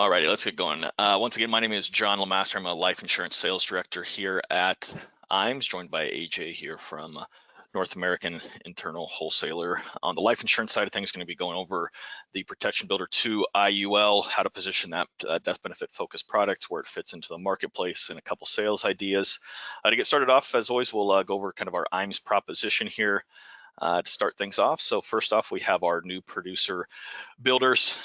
Alrighty, let's get going. Once again, my name is John LaMaster. I'm a life insurance sales director here at IMS, joined by AJ here from North American Internal Wholesaler. On the life insurance side of things, going to be going over the Protection Builder 2 IUL, how to position that death benefit focused product, where it fits into the marketplace, and a couple sales ideas. To get started off, as always, we'll go over kind of our IMS proposition here to start things off. So first off, we have our new producer builders.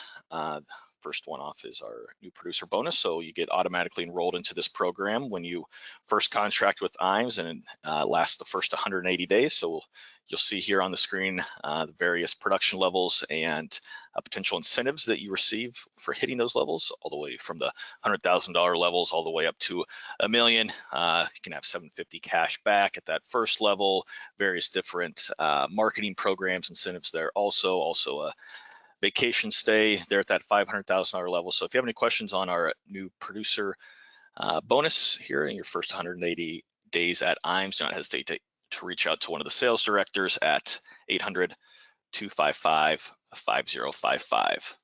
First one off is our new producer bonus. So you get automatically enrolled into this program when you first contract with IMS, and it lasts the first 180 days. So you'll see here on the screen the various production levels and potential incentives that you receive for hitting those levels, all the way from the $100,000 levels all the way up to $1 million. You can have $750 cash back at that first level, various different marketing programs, incentives there also a vacation stay there at that $500,000 level. So if you have any questions on our new producer bonus here in your first 180 days at IMS, do not hesitate to reach out to one of the sales directors at 800-255-5055.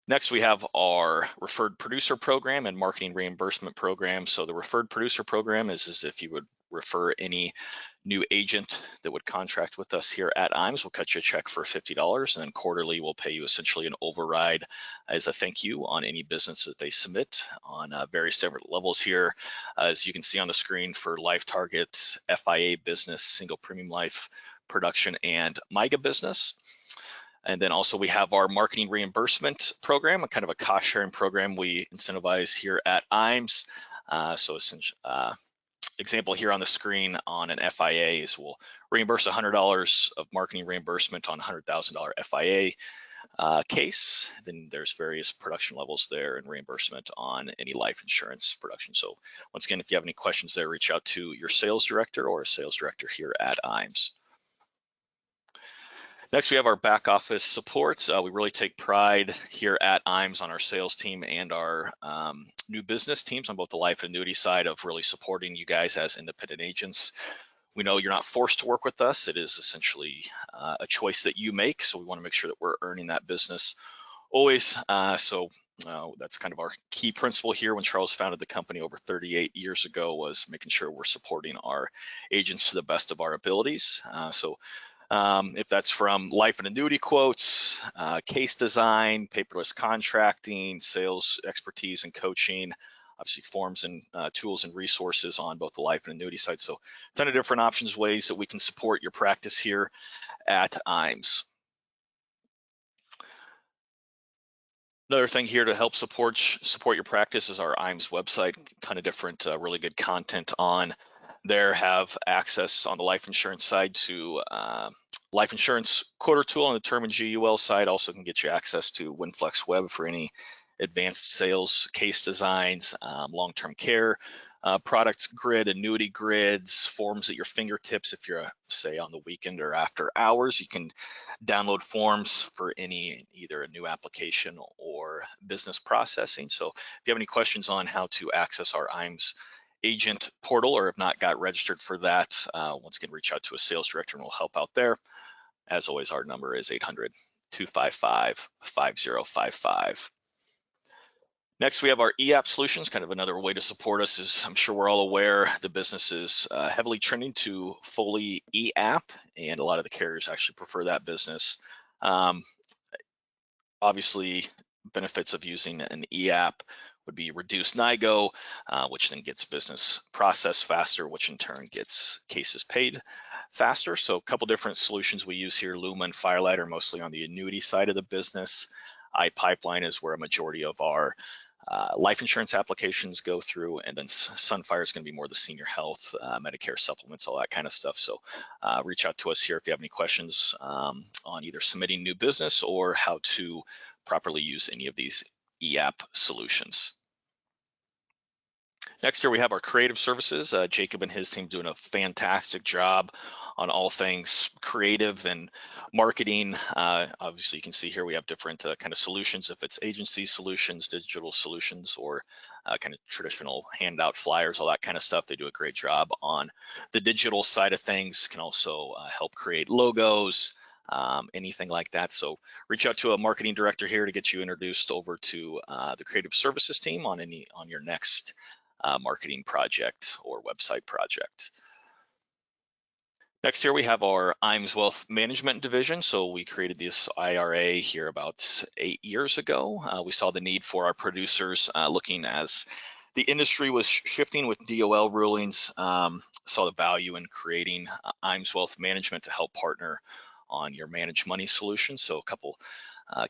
Next, we have our referred producer program and marketing reimbursement program. So the referred producer program is as if you would refer any new agent that would contract with us here at IMS. We'll cut you a check for $50, and then quarterly we'll pay you essentially an override as a thank you on any business that they submit on various different levels here. As you can see on the screen, for life targets, FIA business, single premium life production, and MIGA business. And then also we have our marketing reimbursement program, a kind of a cost sharing program we incentivize here at IMS. So essentially, example here on the screen on an FIA is we'll reimburse $100 of marketing reimbursement on $100,000 FIA case. Then there's various production levels there and reimbursement on any life insurance production. So once again, if you have any questions there, reach out to your sales director or a sales director here at IMS. Next, we have our back office supports. We really take pride here at IMS on our sales team and our new business teams on both the life and annuity side of really supporting you guys as independent agents. We know you're not forced to work with us. It is essentially a choice that you make. So we want to make sure that we're earning that business always. So that's kind of our key principle here when Charles founded the company over 38 years ago, was making sure we're supporting our agents to the best of our abilities. If that's from life and annuity quotes, case design, paperless contracting, sales expertise and coaching, obviously forms and tools and resources on both the life and annuity side. So a ton of different options, ways that we can support your practice here at IMS. Another thing here to help support your practice is our IMS website. A ton of different really good content on there. Have access on the life insurance side to life insurance quoter tool on the term and GUL side. Also can get you access to WinFlex Web for any advanced sales case designs, long-term care product grid, annuity grids, forms at your fingertips. If you're say on the weekend or after hours, you can download forms for any either a new application or business processing. So if you have any questions on how to access our IMS agent portal, or if not got registered for that, once again, reach out to a sales director and we'll help out there. As always, our number is 800-255-5055. Next, we have our e-app solutions. Kind of another way to support us is, I'm sure we're all aware, the business is heavily trending to fully e-app, and a lot of the carriers actually prefer that business. Obviously, benefits of using an e-app would be reduced NIGO, which then gets business processed faster, which in turn gets cases paid faster. So a couple different solutions we use here. Luma and Firelight are mostly on the annuity side of the business. iPipeline is where a majority of our life insurance applications go through, and then Sunfire is going to be more the senior health, Medicare supplements, all that kind of stuff. So reach out to us here if you have any questions on either submitting new business or how to properly use any of these e-app solutions. Next here we have our creative services. Jacob and his team doing a fantastic job on all things creative and marketing. Obviously you can see here we have different kind of solutions, if it's agency solutions, digital solutions, or kind of traditional handout flyers, all that kind of stuff. They do a great job on the digital side of things. Can also help create logos, anything like that. So reach out to a marketing director here to get you introduced over to the creative services team on your next marketing project or website project. Next here we have our IMS Wealth Management division. So we created this IRA here about 8 years ago. We saw the need for our producers looking as the industry was shifting with DOL rulings, saw the value in creating IMS Wealth Management to help partner on your managed money solution. So a couple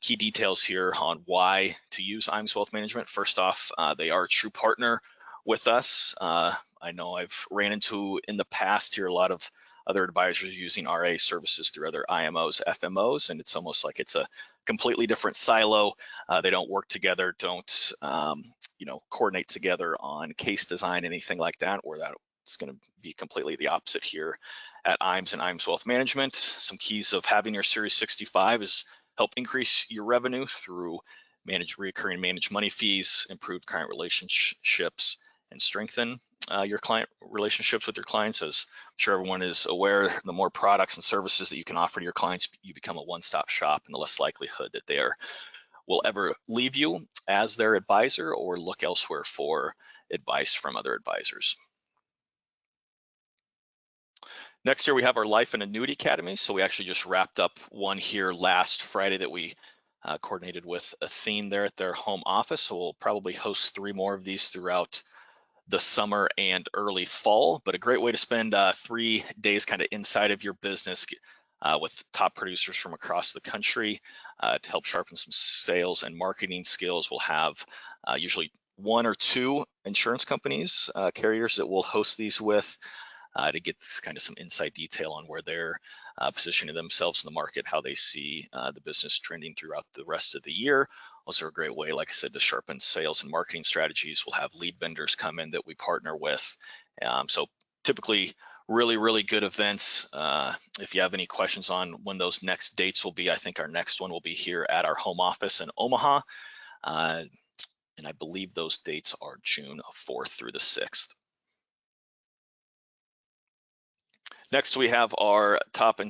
key details here on why to use IMS Wealth Management. First off, they are a true partner with us. I know I've ran into in the past here a lot of other advisors using RA services through other IMOs, FMOs, and it's almost like it's a completely different silo. They don't work together, don't coordinate together on case design, anything like that, where that's going to be completely the opposite here at IMS and IMS Wealth Management. Some keys of having your Series 65 is help increase your revenue through recurring managed money fees, improve client relationships, and strengthen your client relationships with your clients. As I'm sure everyone is aware, the more products and services that you can offer to your clients, you become a one-stop shop, and the less likelihood that they will ever leave you as their advisor or look elsewhere for advice from other advisors. Next year, we have our Life and Annuity Academy. So we actually just wrapped up one here last Friday that we coordinated with Athene there at their home office. So we'll probably host 3 more of these throughout the summer and early fall, but a great way to spend 3 days kind of inside of your business with top producers from across the country to help sharpen some sales and marketing skills. We'll have usually 1 or 2 insurance companies, carriers that we'll host these with to get kind of some inside detail on where they're positioning themselves in the market, how they see the business trending throughout the rest of the year. Also a great way, like I said, to sharpen sales and marketing strategies. We'll have lead vendors come in that we partner with. So typically really, really good events. If you have any questions on when those next dates will be, I think our next one will be here at our home office in Omaha. And I believe those dates are June 4th through the 6th. Next, we have our Top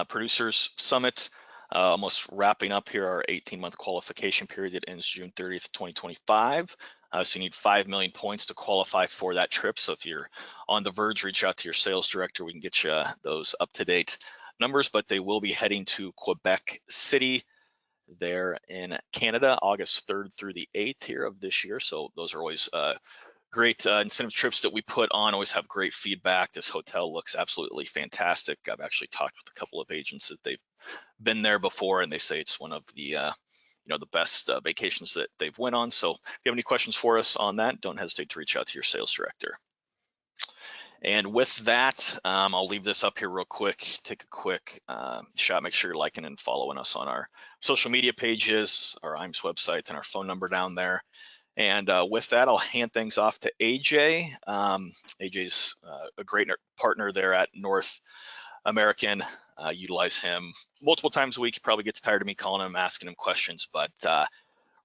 Producers Summit, almost wrapping up here, our 18-month qualification period that ends June 30th, 2025. So you need 5 million points to qualify for that trip. So if you're on the verge, reach out to your sales director. We can get you those up-to-date numbers, but they will be heading to Quebec City there in Canada, August 3rd through the 8th here of this year. So those are always great incentive trips that we put on, always have great feedback. This hotel looks absolutely fantastic. I've actually talked with a couple of agents that they've been there before, and they say it's one of the the best vacations that they've went on. So if you have any questions for us on that, don't hesitate to reach out to your sales director. And with that, I'll leave this up here real quick, take a quick shot, make sure you're liking and following us on our social media pages, our IMS website, and our phone number down there. And with that, I'll hand things off to AJ. AJ's a great partner there at North American. Utilize him multiple times a week. He probably gets tired of me calling him, asking him questions, but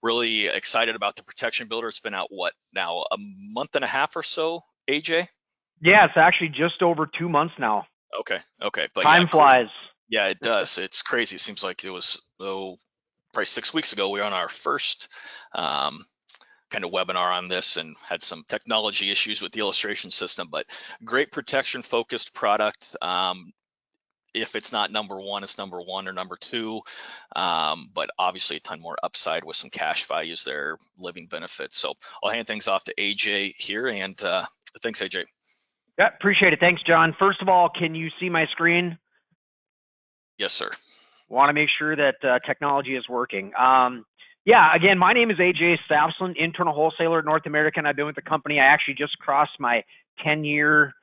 really excited about the Protection Builder. It's been out, what, now a month and a half or so, AJ? Yeah, it's actually just over 2 months now. Okay. But time flies. Yeah, it does. It's crazy. It seems like it was, probably 6 weeks ago, we were on our first kind of webinar on this and had some technology issues with the illustration system, but great protection focused product. If it's not number 1, it's number 1 or number 2, but obviously a ton more upside with some cash values there, living benefits. So I'll hand things off to AJ here, and thanks, AJ. Yeah, appreciate it. Thanks, John. First of all, can you see my screen? Yes, sir. Want to make sure that technology is working. Yeah, again, my name is AJ Stafslien, internal wholesaler at North American. I've been with the company. I actually just crossed my 10-year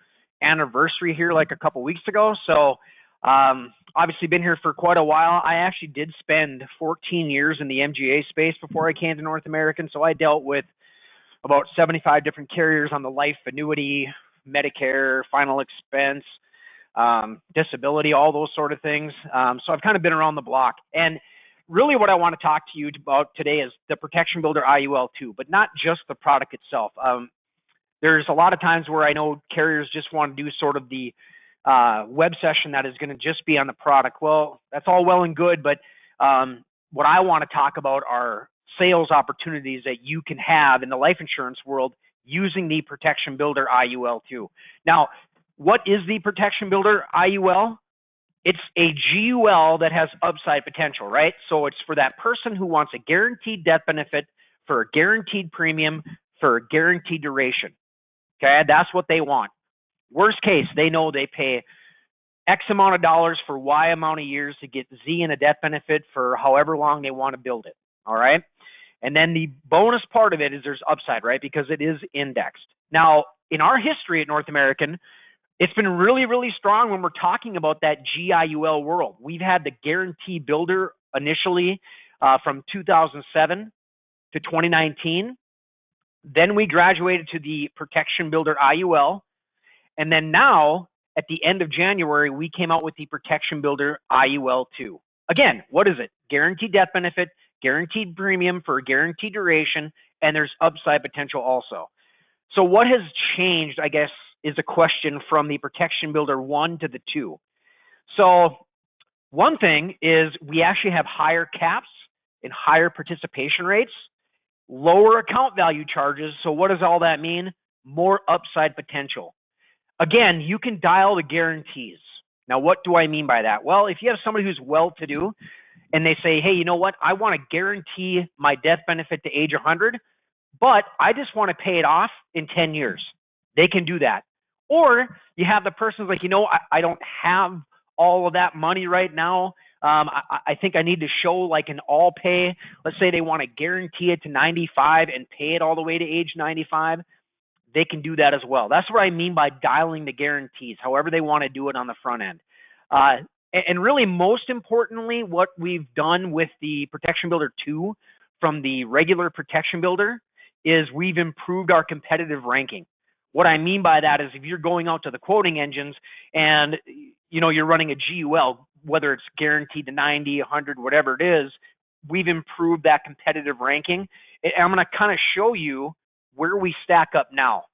anniversary here like a couple weeks ago. So obviously been here for quite a while. I actually did spend 14 years in the MGA space before I came to North American. So I dealt with about 75 different carriers on the life, annuity, Medicare, final expense, disability, all those sort of things. So I've kind of been around the block. And really what I want to talk to you about today is the Protection Builder IUL 2, but not just the product itself. There's a lot of times where I know carriers just want to do sort of the web session that is going to just be on the product. Well, that's all well and good, but what I want to talk about are sales opportunities that you can have in the life insurance world using the Protection Builder IUL too. Now, what is the Protection Builder IUL? It's a GUL that has upside potential, right? So it's for that person who wants a guaranteed death benefit for a guaranteed premium for a guaranteed duration. Okay, that's what they want. Worst case, they know they pay X amount of dollars for Y amount of years to get Z in a death benefit for however long they want to build it. All right. And then the bonus part of it is there's upside, right? Because it is indexed. Now, in our history at North American, it's been really, really strong when we're talking about that GIUL world. We've had the Guarantee Builder initially from 2007 to 2019. Then we graduated to the Protection Builder IUL. And then now, at the end of January, we came out with the Protection Builder IUL 2. Again, what is it? Guaranteed death benefit, guaranteed premium for a guaranteed duration, and there's upside potential also. So what has changed, I guess, is a question from the Protection Builder 1 to the 2. So one thing is we actually have higher caps and higher participation rates, lower account value charges. So what does all that mean? More upside potential. Again, you can dial the guarantees. Now, what do I mean by that? Well, if you have somebody who's well-to-do and they say, hey, you know what? I want to guarantee my death benefit to age 100, but I just want to pay it off in 10 years. They can do that. Or you have the person's like, I don't have all of that money right now. I think I need to show like an all pay. Let's say they want to guarantee it to 95 and pay it all the way to age 95. They can do that as well. That's what I mean by dialing the guarantees, however they want to do it on the front end. And really, most importantly, what we've done with the Protection Builder 2 from the regular Protection Builder is we've improved our competitive ranking. What I mean by that is if you're going out to the quoting engines and you're running a GUL, whether it's guaranteed to 90, 100, whatever it is, we've improved that competitive ranking. And I'm going to kind of show you where we stack up now.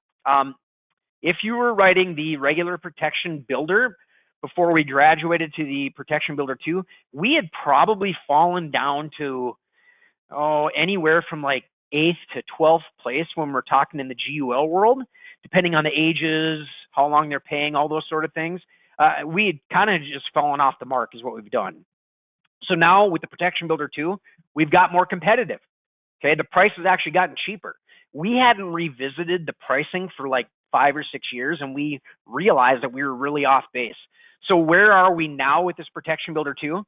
If you were writing the regular Protection Builder before we graduated to the Protection Builder 2, we had probably fallen down to anywhere from like 8th to 12th place when we're talking in the GUL world, depending on the ages, how long they're paying, all those sort of things. We had kind of just fallen off the mark is what we've done. So now with the Protection Builder 2, we've got more competitive. Okay, the price has actually gotten cheaper. We hadn't revisited the pricing for like 5 or 6 years, and we realized that we were really off base. So where are we now with this Protection Builder 2?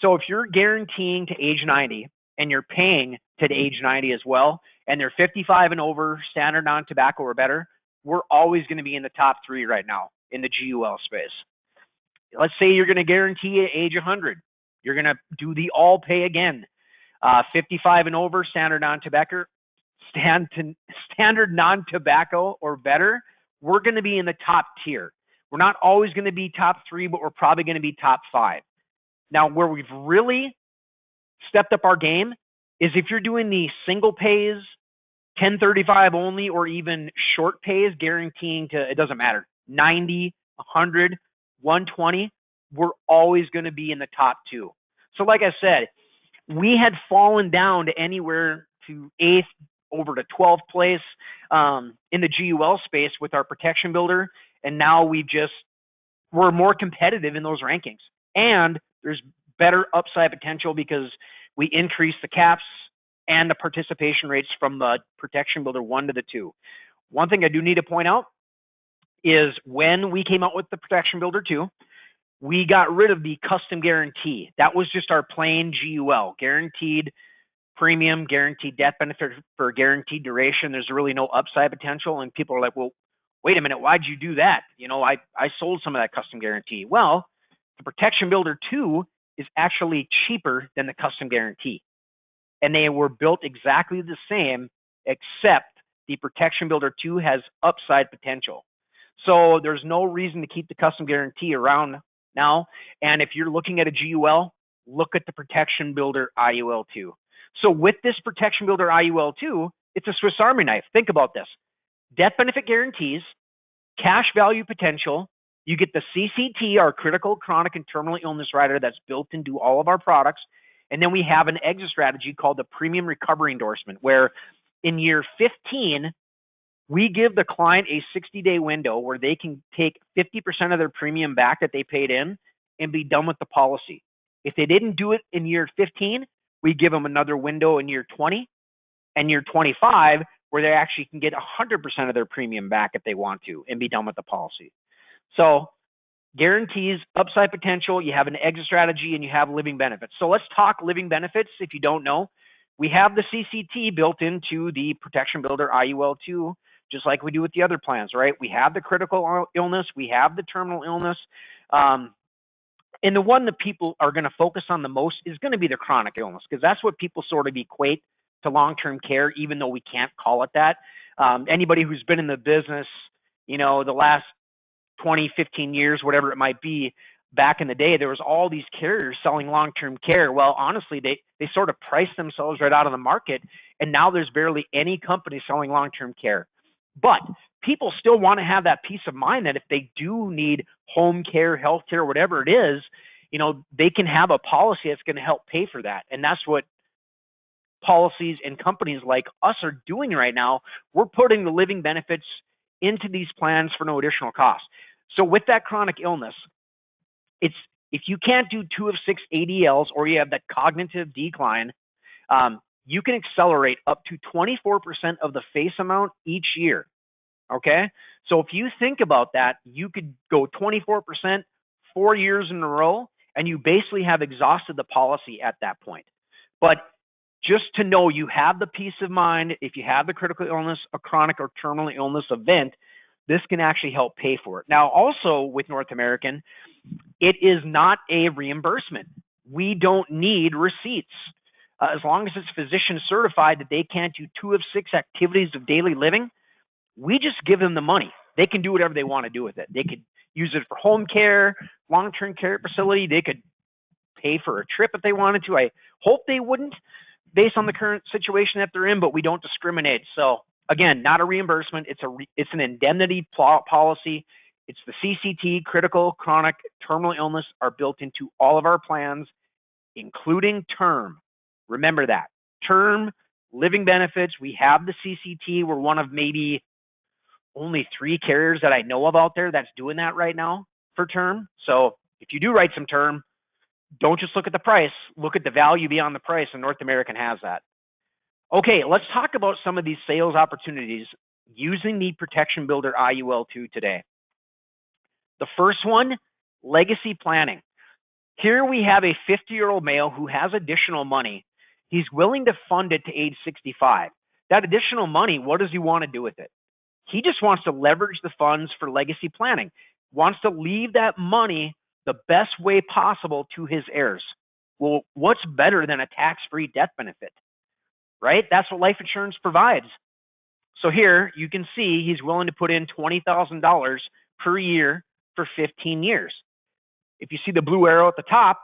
So if you're guaranteeing to age 90 and you're paying to age 90 as well, and they're 55 and over, standard non-tobacco or better, we're always going to be in the top 3 right now in the GUL space. Let's say you're going to guarantee at age 100. You're going to do the all pay again. 55 and over, standard non-tobacco or better, we're going to be in the top tier. We're not always going to be top 3, but we're probably going to be top 5. Now, where we've really stepped up our game is if you're doing the single pays, 1035 only, or even short pays, guaranteeing to, it doesn't matter, 90, 100, 120, we're always going to be in the top 2. So like I said, we had fallen down to anywhere to 8th over to 12th place in the GUL space with our Protection Builder. And now we're more competitive in those rankings. And there's better upside potential because we increased the caps and the participation rates from the Protection Builder 1 to the 2. One thing I do need to point out is when we came out with the Protection Builder 2, we got rid of the custom guarantee. That was just our plain GUL, guaranteed premium, guaranteed death benefit for a guaranteed duration. There's really no upside potential. And people are like, well, wait a minute, why'd you do that? I sold some of that custom guarantee. Well, the Protection Builder 2 is actually cheaper than the custom guarantee. And they were built exactly the same, except the Protection Builder 2 has upside potential. So there's no reason to keep the custom guarantee around now. And if you're looking at a GUL, look at the Protection Builder IUL 2. So with this Protection Builder IUL 2, it's a Swiss Army knife. Think about this. Death benefit guarantees, cash value potential. You get the CCT, our critical, chronic, and terminal illness rider that's built into all of our products. And then we have an exit strategy called the premium recovery endorsement, where in year 15, we give the client a 60-day window where they can take 50% of their premium back that they paid in and be done with the policy. If they didn't do it in year 15, we give them another window in year 20 and year 25 where they actually can get 100% of their premium back if they want to and be done with the policy. So guarantees, upside potential, you have an exit strategy, and you have living benefits. So let's talk living benefits. If you don't know, we have the CCT built into the Protection Builder IUL 2, just like we do with the other plans, right? We have the critical illness, we have the terminal illness, and the one that people are going to focus on the most is going to be the chronic illness, because that's what people sort of equate to long-term care, even though we can't call it that. Anybody who's been in the business, the last 20, 15 years, whatever it might be, back in the day, there was all these carriers selling long-term care. Well, honestly, they sort of priced themselves right out of the market, and now there's barely any company selling long-term care. But people still want to have that peace of mind that if they do need home care, health care, whatever it is, they can have a policy that's going to help pay for that. And that's what policies and companies like us are doing right now. We're putting the living benefits into these plans for no additional cost. So with that chronic illness, if you can't do 2 of 6 ADLs or you have that cognitive decline, you can accelerate up to 24% of the face amount each year. Okay? So if you think about that, you could go 24% 4 years in a row, and you basically have exhausted the policy at that point. But just to know you have the peace of mind, if you have the critical illness, a chronic or terminal illness event, this can actually help pay for it. Now, also with North American, it is not a reimbursement. We don't need receipts. As long as it's physician certified that they can't do 2 of 6 activities of daily living, we just give them the money. They can do whatever they want to do with it. They could use it for home care, long-term care facility. They could pay for a trip if they wanted to. I hope they wouldn't, based on the current situation that they're in, but we don't discriminate. So again, not a reimbursement. It's an indemnity policy. It's the CCT, critical, chronic, terminal illness are built into all of our plans, including term. Remember that. Term, living benefits, we have the CCT. We're one of maybe only 3 carriers that I know of out there that's doing that right now for term. So if you do write some term, don't just look at the price, look at the value beyond the price, and North American has that. Okay, let's talk about some of these sales opportunities using the Protection Builder IUL 2 today. The first one, legacy planning. Here we have a 50-year-old male who has additional money. He's willing to fund it to age 65. That additional money, what does he want to do with it? He just wants to leverage the funds for legacy planning, wants to leave that money the best way possible to his heirs. Well, what's better than a tax-free death benefit, right? That's what life insurance provides. So here you can see he's willing to put in $20,000 per year for 15 years. If you see the blue arrow at the top,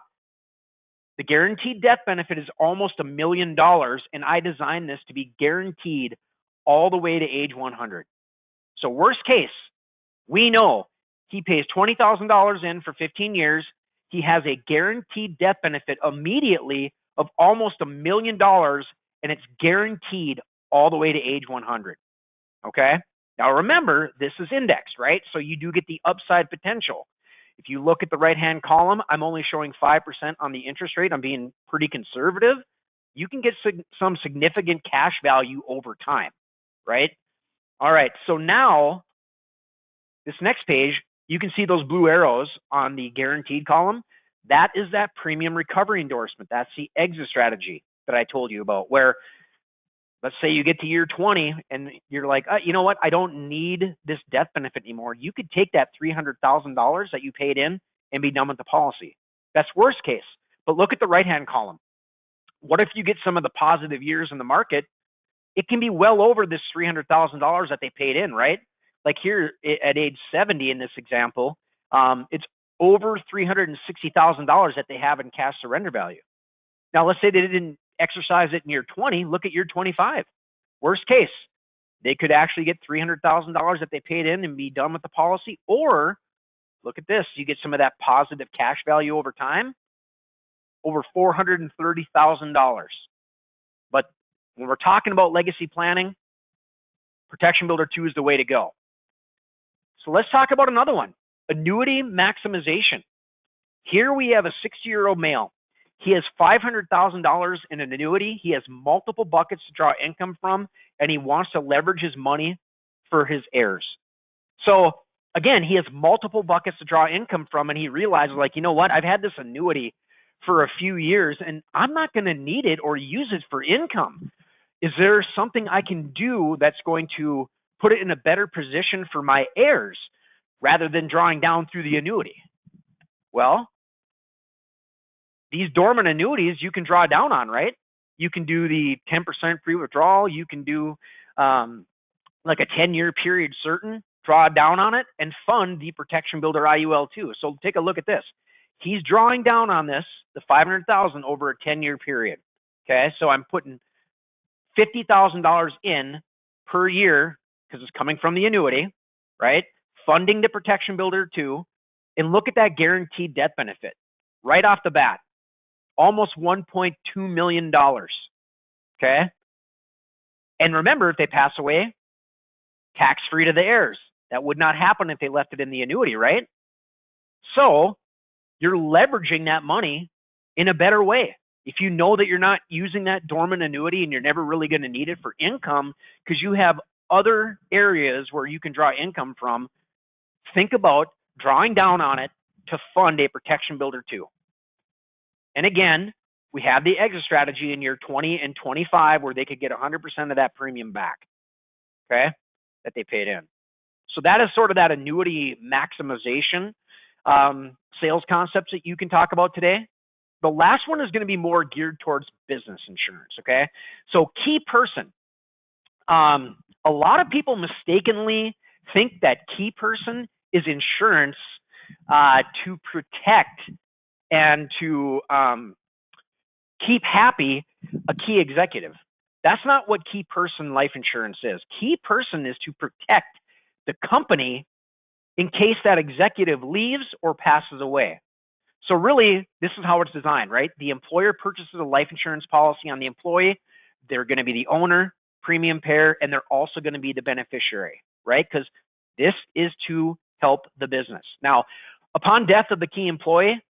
the guaranteed death benefit is almost $1 million, and I designed this to be guaranteed all the way to age 100. So worst case, we know he pays $20,000 in for 15 years. He has a guaranteed death benefit immediately of almost $1 million, and it's guaranteed all the way to age 100. Okay? Now remember, this is indexed, right? So you do get the upside potential. If you look at the right-hand column, I'm only showing 5% on the interest rate. I'm being pretty conservative. You can get some significant cash value over time, right? All right, so now this next page, you can see those blue arrows on the guaranteed column. That is that premium recovery endorsement. That's the exit strategy that I told you about, where let's say you get to year 20 and you're like, you know what? I don't need this death benefit anymore. You could take that $300,000 that you paid in and be done with the policy. That's worst case. But look at the right-hand column. What if you get some of the positive years in the market? It can be well over this $300,000 that they paid in, right? Like here at age 70 in this example, it's over $360,000 that they have in cash surrender value. Now, let's say they didn't exercise it in year 20. Look at year 25. Worst case, they could actually get $300,000 that they paid in and be done with the policy. Or look at this. You get some of that positive cash value over time, over $430,000. But when we're talking about legacy planning, Protection Builder 2 is the way to go. So let's talk about another one, annuity maximization. Here we have a 60-year-old male. He has $500,000 in an annuity. He has multiple buckets to draw income from, and he wants to leverage his money for his heirs. So again, he has multiple buckets to draw income from, and he realizes, like, you know what? I've had this annuity for a few years, and I'm not going to need it or use it for income. Is there something I can do that's going to put it in a better position for my heirs rather than drawing down through the annuity? Well, these dormant annuities you can draw down on, right? You can do the 10% free withdrawal. You can do like a 10-year period certain, draw down on it, and fund the Protection Builder IUL too. So take a look at this. He's drawing down on this, the $500,000 over a 10-year period. Okay, so I'm putting $50,000 in per year because it's coming from the annuity, right? Funding the Protection Builder 2, and look at that guaranteed death benefit right off the bat, almost $1.2 million. Okay, and remember, if they pass away, tax-free to the heirs. That would not happen if they left it in the annuity, right? So you're leveraging that money in a better way. If you know that you're not using that dormant annuity and you're never really going to need it for income because you have other areas where you can draw income from, think about drawing down on it to fund a Protection Builder 2. And again, we have the exit strategy in year 20 and 25 where they could get 100% of that premium back, okay, that they paid in. So that is sort of that annuity maximization sales concepts that you can talk about today. The last one is going to be more geared towards business insurance, okay? So key person. A lot of people mistakenly think that key person is insurance to protect and to keep happy a key executive. That's not what key person life insurance is. Key person is to protect the company in case that executive leaves or passes away. So really, this is how it's designed, right? The employer purchases a life insurance policy on the employee. They're going to be the owner, premium payer, and they're also going to be the beneficiary, right? Because this is to help the business. Now, upon death of the key employee,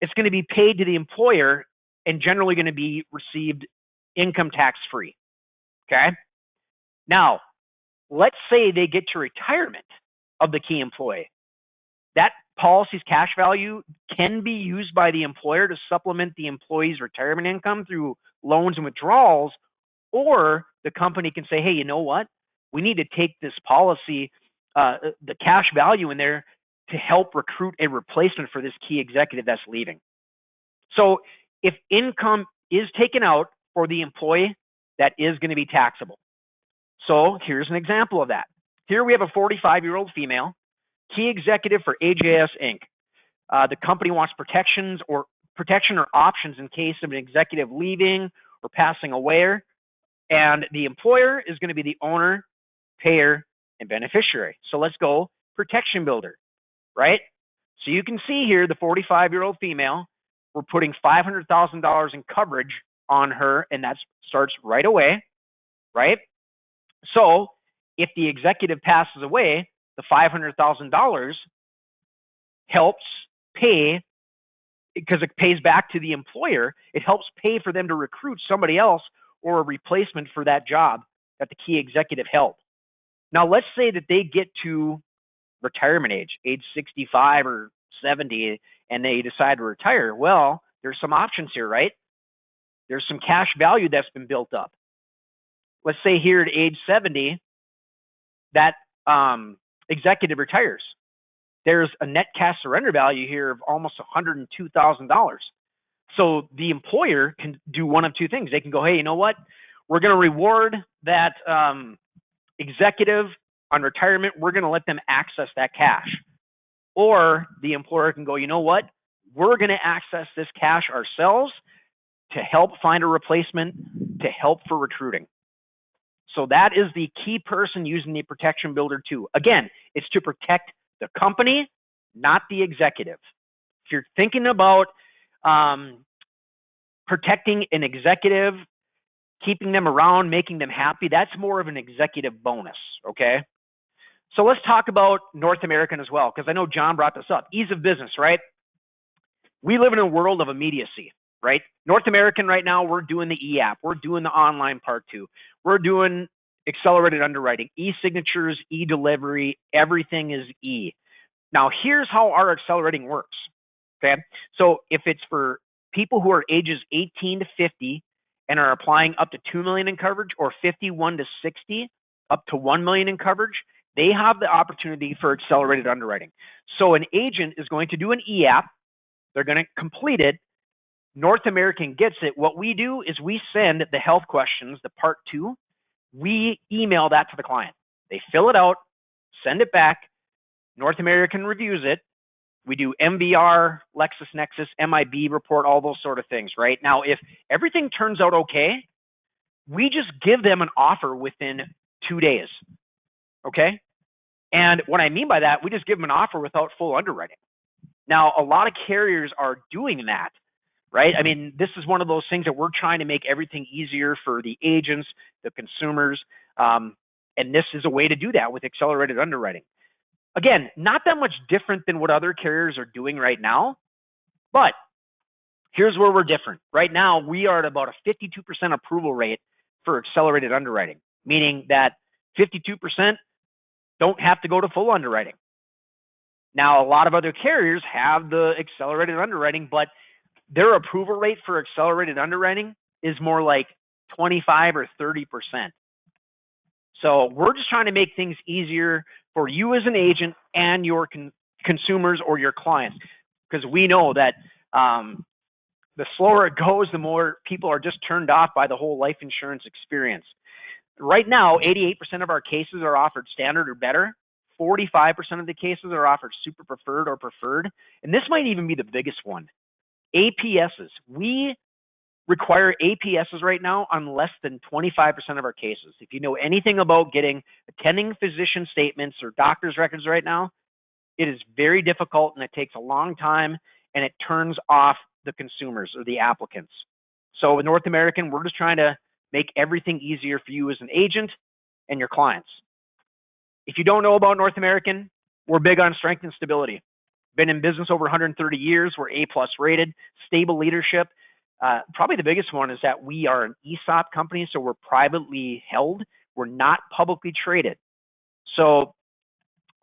it's going to be paid to the employer and generally going to be received income tax free, okay? Now, let's say they get to retirement of the key employee. That policy's cash value can be used by the employer to supplement the employee's retirement income through loans and withdrawals, or the company can say, hey, you know what? We need to take this policy, the cash value in there to help recruit a replacement for this key executive that's leaving. So if income is taken out for the employee, that is going to be taxable. So here's an example of that. Here we have a 45-year-old female, key executive for AJS Inc. The company wants protection or options in case of an executive leaving or passing away, and the employer is going to be the owner, payer, and beneficiary. So let's go Protection Builder, right? So you can see here the 45-year-old female, we're putting $500,000 in coverage on her, and that starts right away, right? So if the executive passes away, the $500,000 helps pay, because it pays back to the employer, it helps pay for them to recruit somebody else or a replacement for that job that the key executive held. Now, let's say that they get to retirement age 65 or 70, and they decide to retire. Well, there's some options here, right? There's some cash value that's been built up. Let's say here at age 70, that executive retires. There's a net cash surrender value here of almost $102,000. So the employer can do one of two things. They can go, hey, you know what? We're going to reward that executive on retirement. We're going to let them access that cash. Or the employer can go, you know what? We're going to access this cash ourselves to help find a replacement, to help for recruiting. So that is the key person using the Protection Builder 2. Again, it's to protect the company not the executive. If you're thinking about protecting an executive, keeping them around, making them happy, that's more of an executive bonus, okay? So let's talk about North American as well, because I know John brought this up. Ease of business, right? We live in a world of immediacy, right? North American right now, we're doing the e-app. We're doing the online part too. We're doing accelerated underwriting, e-signatures, e-delivery, everything is e. Now, here's how our accelerating works, okay? So if it's for people who are ages 18 to 50 and are applying up to 2 million in coverage, or 51 to 60 up to 1 million in coverage, they have the opportunity for accelerated underwriting. So an agent is going to do an e-app. They're going to complete it. North American gets it. What we do is we send the health questions, the part 2. We email that to the client. They fill it out, send it back. North American reviews it. We do MVR, LexisNexis, MIB report, all those sort of things, right? Now, if everything turns out okay, we just give them an offer within 2 days, okay? And what I mean by that, we just give them an offer without full underwriting. Now, a lot of carriers are doing that, right? I mean, this is one of those things that we're trying to make everything easier for the agents, the consumers, and this is a way to do that with accelerated underwriting. Again, not that much different than what other carriers are doing right now, but here's where we're different. Right now, we are at about a 52% approval rate for accelerated underwriting, meaning that 52% don't have to go to full underwriting. Now, a lot of other carriers have the accelerated underwriting, but their approval rate for accelerated underwriting is more like 25 or 30%. So we're just trying to make things easier for you as an agent and your consumers or your clients, because we know that the slower it goes, the more people are just turned off by the whole life insurance experience. Right now, 88% of our cases are offered standard or better. 45% of the cases are offered super preferred or preferred. And this might even be the biggest one. APSs. We require APSs right now on less than 25% of our cases. If you know anything about getting attending physician statements or doctor's records right now, it is very difficult and it takes a long time and it turns off the consumers or the applicants. So with North American, we're just trying to make everything easier for you as an agent and your clients. If you don't know about North American, we're big on strength and stability. Been in business over 130 years. We're A+ rated, stable leadership. Probably the biggest one is that we are an ESOP company, so we're privately held. We're not publicly traded. So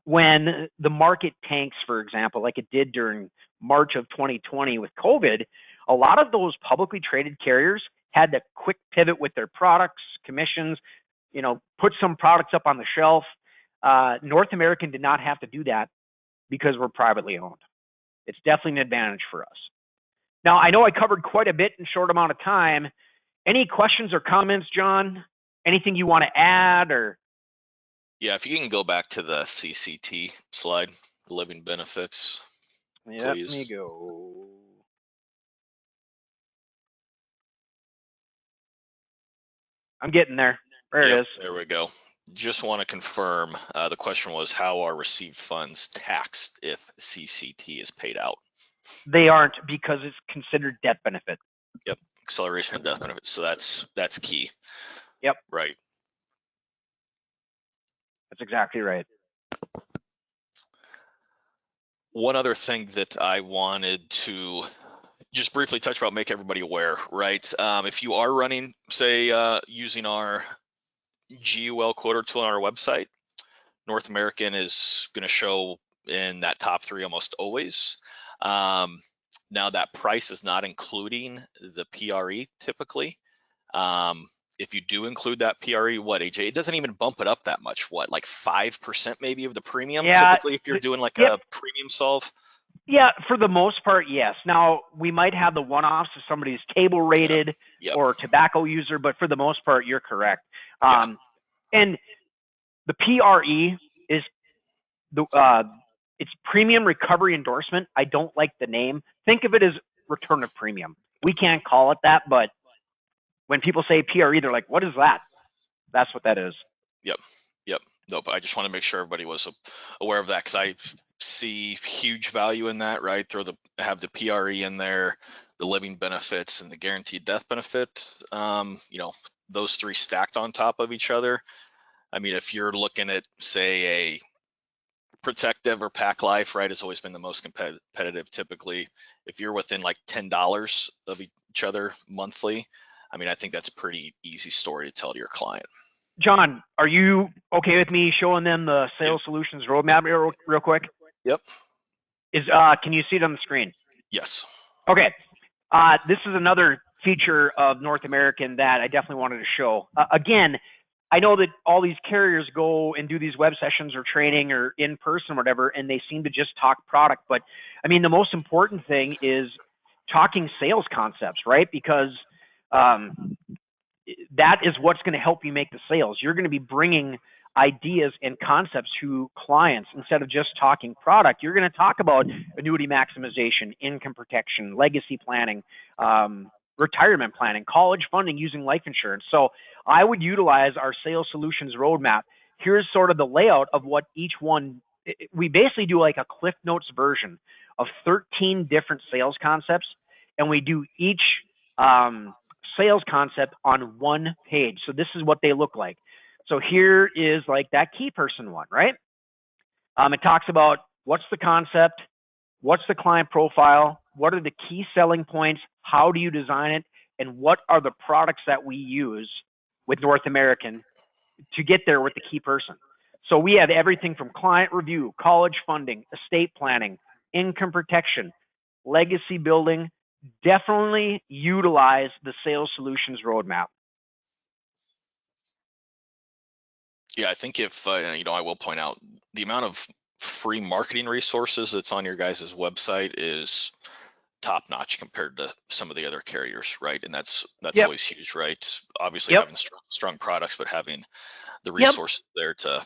when the market tanks, for example, like it did during March of 2020 with COVID, a lot of those publicly traded carriers had to quick pivot with their products, commissions, put some products up on the shelf. North American did not have to do that because we're privately owned. It's definitely an advantage for us. Now, I know I covered quite a bit in a short amount of time. Any questions or comments, John? Anything you want to add or? Yeah, if you can go back to the CCT slide, living benefits, please. Let me go. I'm getting there. There it is. There we go. Just want to confirm, the question was, how are received funds taxed if CCT is paid out? They aren't, because it's considered death benefit. Yep, acceleration of death benefit. So that's key. Yep. Right. That's exactly right. One other thing that I wanted to just briefly touch about, make everybody aware, right? If you are running, say, using our GUL quoter tool on our website, North American is going to show in that top 3 almost always. Now that price is not including the PRE typically. If you do include that PRE, what, AJ? It doesn't even bump it up that much. What, like 5% maybe of the premium? Yeah, typically, if you're doing like a premium solve. Yeah, for the most part, yes. Now, we might have the one-offs if somebody's table rated or tobacco user, but for the most part, you're correct. And the PRE is it's premium recovery endorsement. I don't like the name. Think of it as return of premium. We can't call it that, but when people say PRE, they're like, what is that? That's what that is. Yep. Nope. I just want to make sure everybody was aware of that, because see huge value in that, right? Have the PRE in there, the living benefits and the guaranteed death benefit, those three stacked on top of each other. I mean, if you're looking at, say, a protective or pack life, right, has always been the most competitive typically. If you're within like $10 of each other monthly, I mean, I think that's a pretty easy story to tell to your client. John, are you okay with me showing them the sales solutions roadmap real quick? Yep. Can you see it on the screen? Yes. Okay. This is another feature of North American that I definitely wanted to show. Again, I know that all these carriers go and do these web sessions or training or in person or whatever, and they seem to just talk product. But I mean, the most important thing is talking sales concepts, right? Because that is what's going to help you make the sales. You're going to be bringing ideas and concepts to clients instead of just talking product. You're going to talk about annuity maximization, income protection, legacy planning, retirement planning, college funding using life insurance. So I would utilize our sales solutions roadmap. Here's sort of the layout of what each one, we basically do like a Cliff Notes version of 13 different sales concepts, and we do each sales concept on one page. So this is what they look like. So here is like that key person one, right? It talks about what's the concept, what's the client profile, what are the key selling points, how do you design it, and what are the products that we use with North American to get there with the key person. So we have everything from client review, college funding, estate planning, income protection, legacy building. Definitely utilize the sales solutions roadmap. Yeah, I think if, I will point out the amount of free marketing resources that's on your guys' website is top notch compared to some of the other carriers, right? And that's Yep. always huge, right? Obviously Yep. having strong products, but having the Yep. resources there to,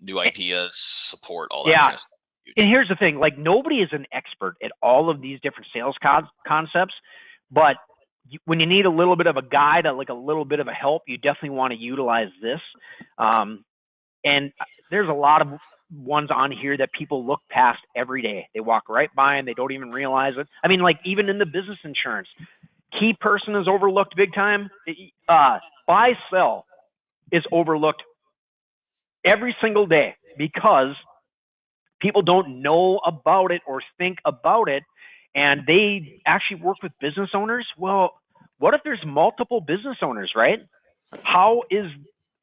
new ideas, support, all that Yeah. kind of stuff. And Huge. here's the thing, like nobody is an expert at all of these different sales concepts, but when you need a little bit of a guide, like a little bit of a help, you definitely want to utilize this. And there's a lot of ones on here that people look past every day. They walk right by and they don't even realize it. I mean, like even in the business insurance, key person is overlooked big time. Buy sell is overlooked every single day because people don't know about it or think about it, and they actually work with business owners. Well, what if there's multiple business owners, right? How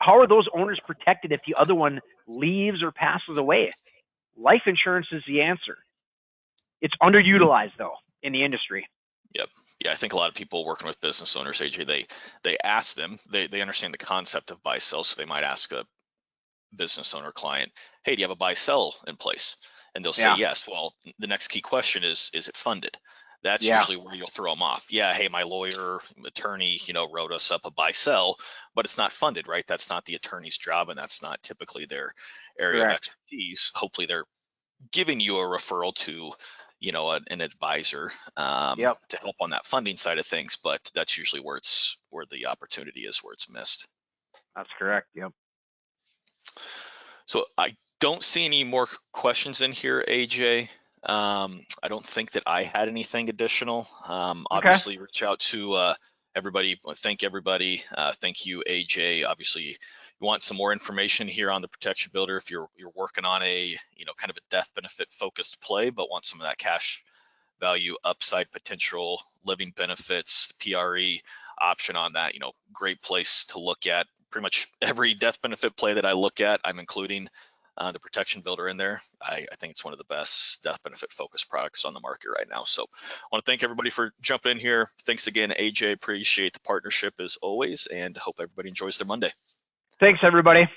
are those owners protected if the other one leaves or passes away? Life insurance is the answer. It's underutilized though in the industry. Yep. Yeah, I think a lot of people working with business owners, AJ, they ask them, they understand the concept of buy sell, so they might ask a business owner client, hey, do you have a buy sell in place? And they'll say yes. Well, the next key question is it funded? That's usually where you'll throw them off. Yeah, hey, my lawyer, attorney, wrote us up a buy sell, but it's not funded, right? That's not the attorney's job, and that's not typically their area of expertise. Hopefully they're giving you a referral to an advisor to help on that funding side of things, but that's usually where the opportunity is, where it's missed. That's correct. Yep. So I don't see any more questions in here, AJ. I don't think that I had anything additional. Obviously, reach out to everybody. Thank everybody. Thank you, AJ. Obviously, you want some more information here on the Protection Builder if you're working on a kind of a death benefit focused play, but want some of that cash value upside potential, living benefits, PRE option on that. Great place to look at. Pretty much every death benefit play that I look at, I'm including the Protection Builder in there. I think it's one of the best death benefit focused products on the market right now. So I want to thank everybody for jumping in here. Thanks again, AJ. Appreciate the partnership as always, and hope everybody enjoys their Monday. Thanks, everybody.